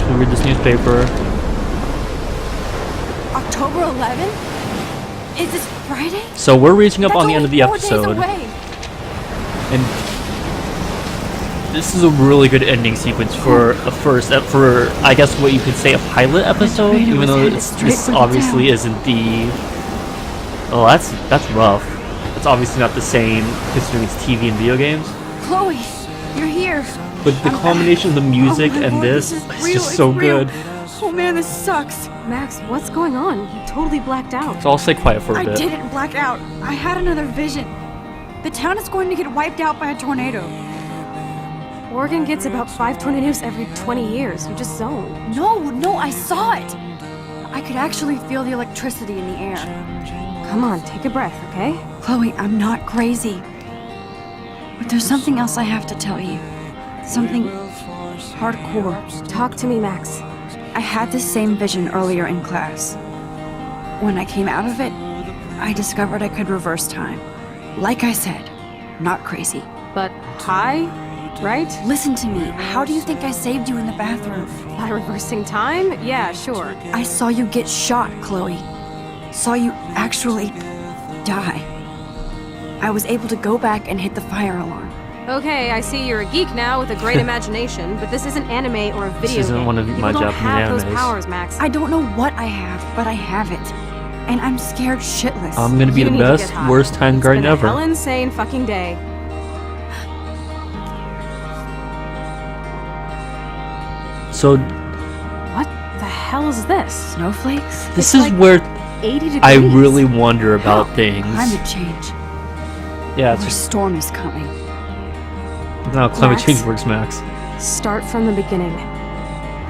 gonna read this newspaper. October 11th? Is this Friday? So we're reaching up That's on the end of the only 4 days episode, away. and this is a really good ending sequence for a first, for I guess what you could say a pilot episode, tornado even was though headed this straight for the obviously town. isn't the. Oh, that's rough. It's obviously not the same considering it's TV and video games. Chloe, you're here. But the combination of the music Oh my and Lord, this is is real, just it's so real. good. Oh man, this sucks. Max, what's going on? You totally blacked out. So I'll stay quiet for a I bit. didn't black out. I had another vision. The town is going to get wiped out by a tornado. Oregon gets about 5 tornadoes every 20 years. You just zone. No, I saw it. I could actually feel the electricity in the air. Come on, take a breath, okay? Chloe, I'm not crazy. But there's something else I have to tell you. Something hardcore. Talk to me, Max. I had this same vision earlier in class. When I came out of it, I discovered I could reverse time. Like I said, not crazy. But high, right? Listen to me. How do you think I saved you in the bathroom? By reversing time? Yeah, sure. I saw you get shot, Chloe. Saw you actually die. I was able to go back and hit the fire alarm. Okay, I see you're a geek now with a great imagination, but this isn't anime or a video This isn't game. one of People my don't Japanese have animes. those powers, Max. I don't know what I have, but I have it. And I'm scared shitless. I'm gonna be You the need to best, get high. worst time It's guardian been a ever. hell insane fucking day. So What the hell is this? Snowflakes? this It's is like where 80 degrees. I really wonder about things. climate change. Yeah, it's Our just storm is coming. how climate Max? change works, Max. Start from the beginning.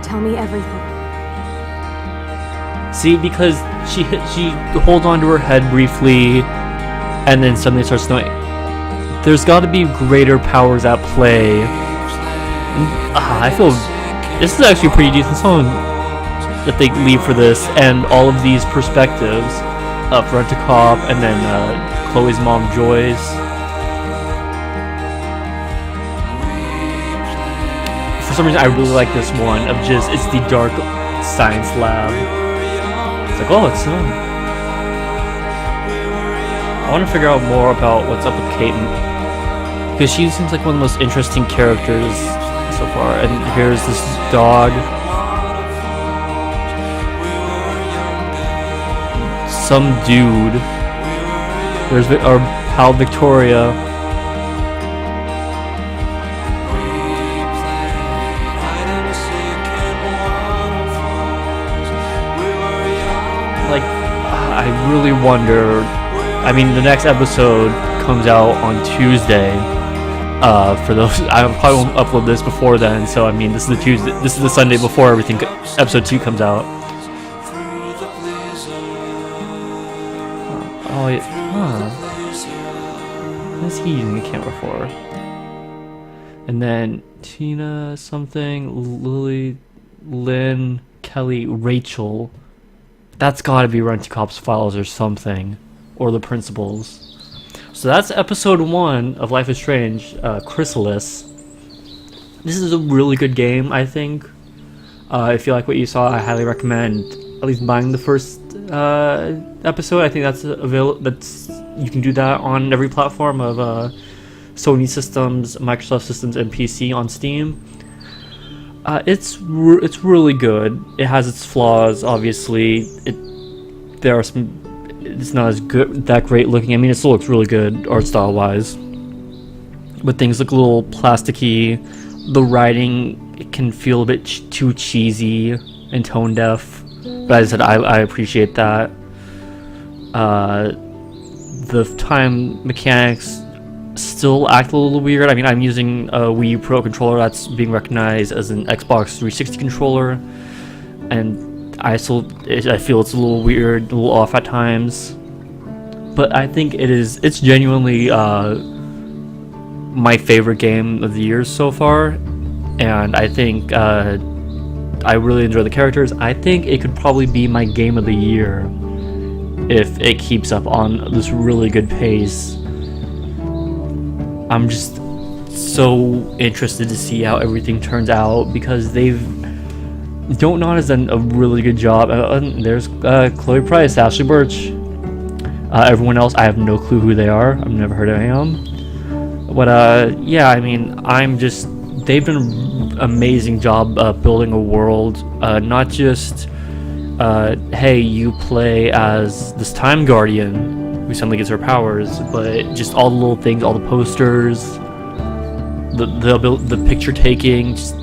Tell me everything. See, because she holds on to her head briefly, and then suddenly it starts snowing. There's got to be greater powers at play. I feel this is actually a pretty decent song that they leave for this, and all of these perspectives, Veronica Cop, and then Chloe's mom Joyce. For some reason, I really like this one of just it's the dark science lab. It's like, oh, it's snowing. I want to figure out more about what's up with Kaiten, because she seems like one of the most interesting characters so far. And here's this dog. Some dude. There's our pal Victoria. Like, I really wonder. I mean, the next episode comes out on Tuesday. For those, I probably won't upload this before then. So I mean, this is the Tuesday. This is the Sunday before everything. Episode 2 comes out. Oh, yeah. Huh. What is he using the camera for? And then Tina something, Lily, Lynn, Kelly, Rachel. That's got to be Renty Cop's files or something, or the principals. So that's episode 1 of Life is Strange, Chrysalis. This is a really good game, I think. If you like what you saw, I highly recommend at least buying the first episode. I think that's available. You can do that on every platform of Sony systems, Microsoft systems, and PC on Steam. It's really good. It has its flaws, obviously. There are some. It's not as good, that great looking. I mean, it still looks really good art style wise, but things look a little plasticky. The writing, it can feel a bit too cheesy and tone deaf. But as I said, I appreciate that. The time mechanics still act a little weird. I mean, I'm using a Wii U Pro controller that's being recognized as an Xbox 360 controller, and I feel it's a little weird, a little off at times. But I think it's genuinely my favorite game of the year so far, and I think I really enjoy the characters. I think it could probably be my game of the year if it keeps up on this really good pace. I'm just so interested to see how everything turns out, because Don't Not has done a really good job. There's Chloe Price, Ashley Birch. Everyone else, I have no clue who they are. I've never heard of them. But yeah, I mean, they've done an amazing job building a world. Not just, hey, you play as this Time Guardian who suddenly gets her powers, but just all the little things, all the posters, the picture taking, just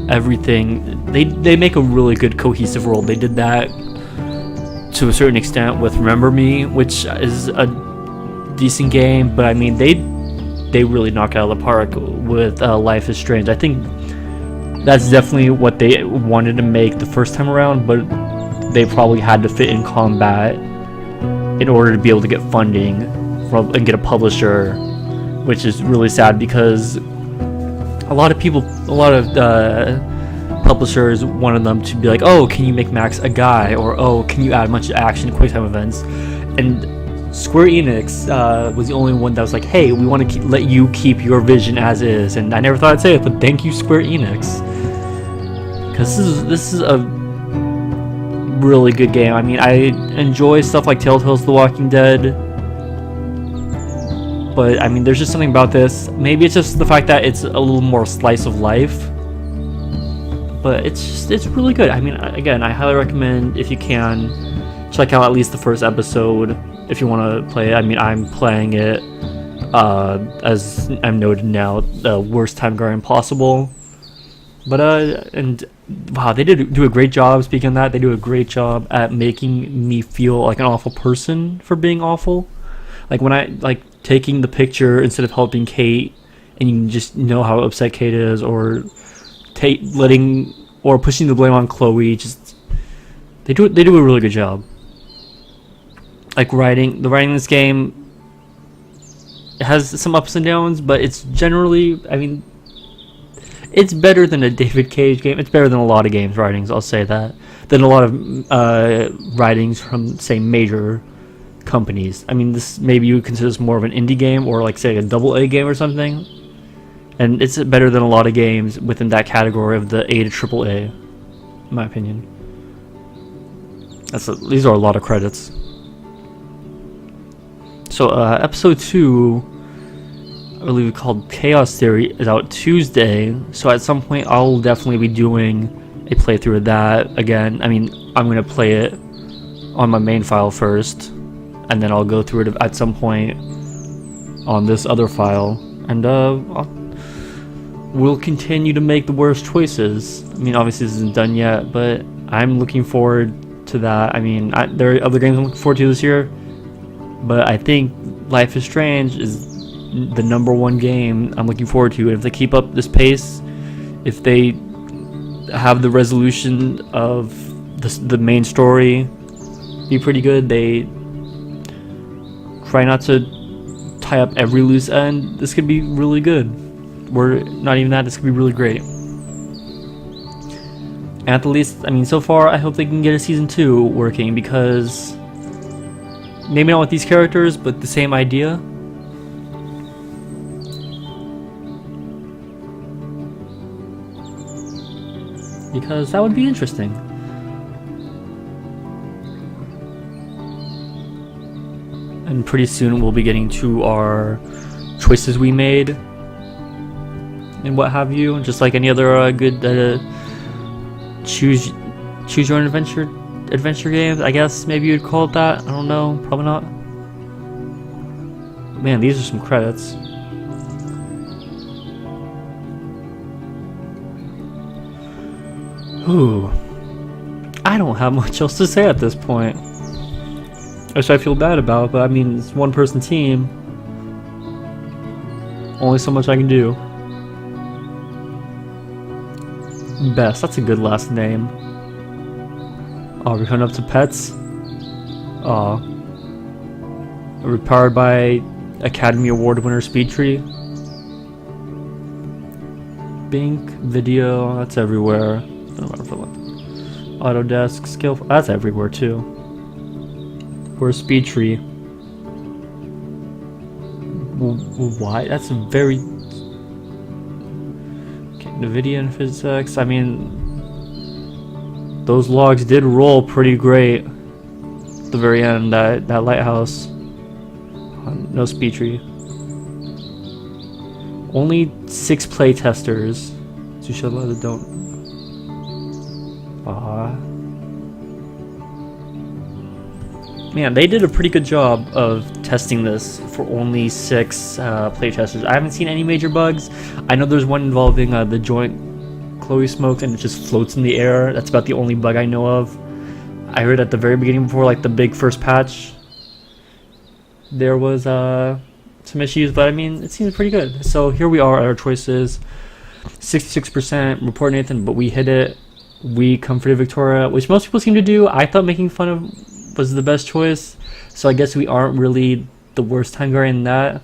everything. They make a really good cohesive world. They did that to a certain extent with Remember Me, which is a decent game, but I mean they really knock it out of the park with Life is Strange. I think that's definitely what they wanted to make the first time around, but they probably had to fit in combat in order to be able to get funding and get a publisher, which is really sad because a lot of publishers wanted them to be like, oh, can you make Max a guy, or oh, can you add a bunch of action QuickTime events, and Square Enix was the only one that was like, hey, we want to let you keep your vision as is. And I never thought I'd say it, but thank you, Square Enix, because this is a really good game. I mean, I enjoy stuff like Telltale's The Walking Dead, but I mean, there's just something about this. Maybe it's just the fact that it's a little more slice of life, but it's really good. I mean, again, I highly recommend, if you can, check out at least the first episode if you want to play it. I mean, I'm playing it as I'm noted now, the worst Time Guardian possible. But and wow, they do a great job. Speaking of that, they do a great job at making me feel like an awful person for being awful. Like when I taking the picture instead of helping Kate, and you can just know how upset Kate is, or pushing the blame on Chloe. Just they do a really good job. Like the writing in this game, it has some ups and downs, but it's generally, I mean, it's better than a David Cage game. It's better than a lot of games writings, I'll say that, than a lot of writings from, say, major companies. I mean, this maybe you would consider this more of an indie game, or like, say, a AA game or something, and it's better than a lot of games within that category of the A to AAA, in my opinion. These are a lot of credits. So episode 2, I believe called Chaos Theory, is out Tuesday, so at some point I'll definitely be doing a playthrough of that again. I mean, I'm going to play it on my main file first, and then I'll go through it at some point on this other file, and we'll continue to make the worst choices. I mean, obviously this isn't done yet, but I'm looking forward to that. I mean, there are other games I'm looking forward to this year, but I think Life is Strange is the #1 game I'm looking forward to. And if they keep up this pace, if they have the resolution of the main story be pretty good, they try not to tie up every loose end, this could be really good. Or not even that, this could be really great. And at the least, I mean, so far, I hope they can get a season 2 working, because maybe not with these characters, but the same idea. Because that would be interesting. And pretty soon we'll be getting to our choices we made and what have you, just like any other good choose your own adventure games, I guess maybe you'd call it that. I don't know, probably not. Man, these are some credits. Ooh, I don't have much else to say at this point, which I feel bad about, but I mean, it's one person team, only so much I can do. Best, that's a good last name. Oh, we're coming up to pets. Aw. We're powered by Academy Award winner Speedtree. Bink, video, that's everywhere. Autodesk, skill, that's everywhere too. Where's Speedtree? Why? That's a very... Okay, NVIDIA and physics, I mean... Those logs did roll pretty great. At the very end, that lighthouse. No speed tree. Only 6 playtesters. To show that don't. Man, they did a pretty good job of testing this for only 6 playtesters. I haven't seen any major bugs. I know there's one involving the joint Chloe smoked and it just floats in the air. That's about the only bug I know of. I heard at the very beginning before like the big first patch there was some issues, but I mean it seems pretty good. So here we are at our choices. 66% report Nathan, but we hit it. We comforted Victoria, which most people seem to do. I thought making fun of was the best choice, so I guess we aren't really the worst time guy in that.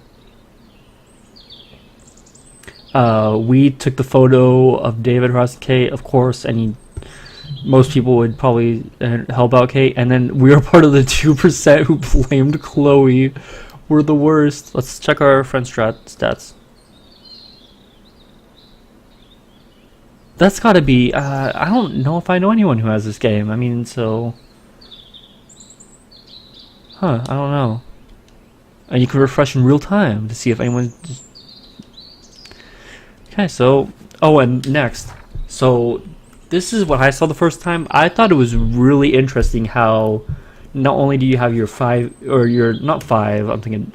We took the photo of David, Ross, and Kate, of course. Most people would probably help out Kate, and then we were part of the 2% who blamed Chloe. We're the worst. Let's check our friend stats. That's gotta be, I don't know if I know anyone who has this game. I mean, so... I don't know. And you can refresh in real time to see if anyone... Okay, so... Oh, and next. So, this is what I saw the first time. I thought it was really interesting how... Not only do you have your 5... Or your... Not 5, I'm thinking...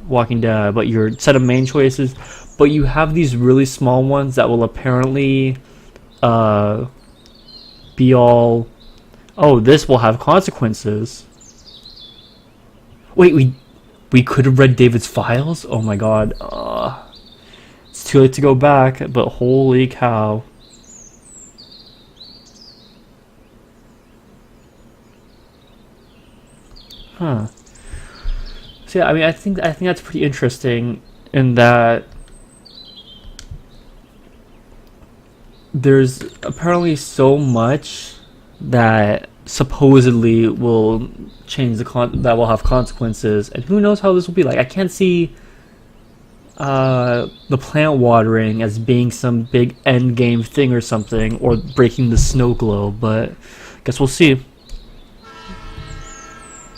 Walking Dead, but your set of main choices... But you have these really small ones that will apparently be all, oh, this will have consequences. Wait, we could have read David's files? Oh my god. It's too late to go back, but holy cow. So yeah, I mean I think that's pretty interesting in that there's apparently so much that supposedly will change that will have consequences, and who knows how this will be. Like, I can't see the plant watering as being some big end game thing or something, or breaking the snow globe, but I guess we'll see.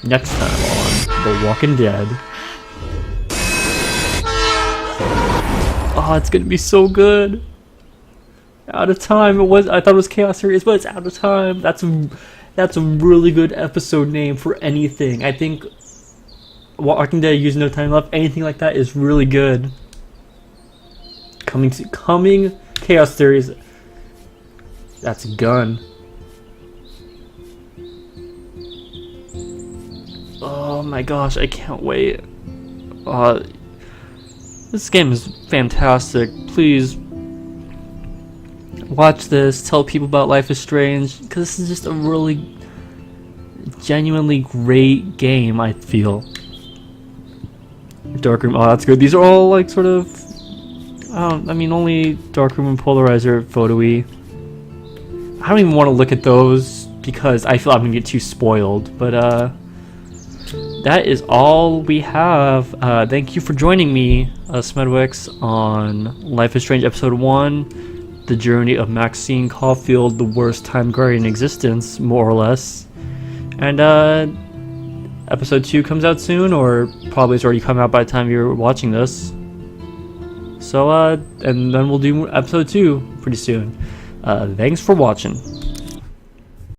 Next time on The Walking Dead. Oh, it's gonna be so good. Out of time. I thought it was Chaos Series, but it's Out of Time. That's a really good episode name for anything. I think Walking Dead, Use No Time Left, anything like that is really good. Coming Chaos Series. That's a gun. Oh my gosh, I can't wait. This game is fantastic. Please watch this, tell people about Life is Strange, because this is just a really genuinely great game, I feel. Darkroom, oh that's good. These are all like sort of, I mean only Darkroom and Polarizer photo-y. I don't even want to look at those because I feel I'm going to get too spoiled, but that is all we have. Thank you for joining me, Smedwix, on Life is Strange Episode 1. The journey of Maxine Caulfield, the worst time guardian in existence, more or less. And episode 2 comes out soon, or probably it's already come out by the time you're watching this. So and then we'll do episode 2 pretty soon. Thanks for watching.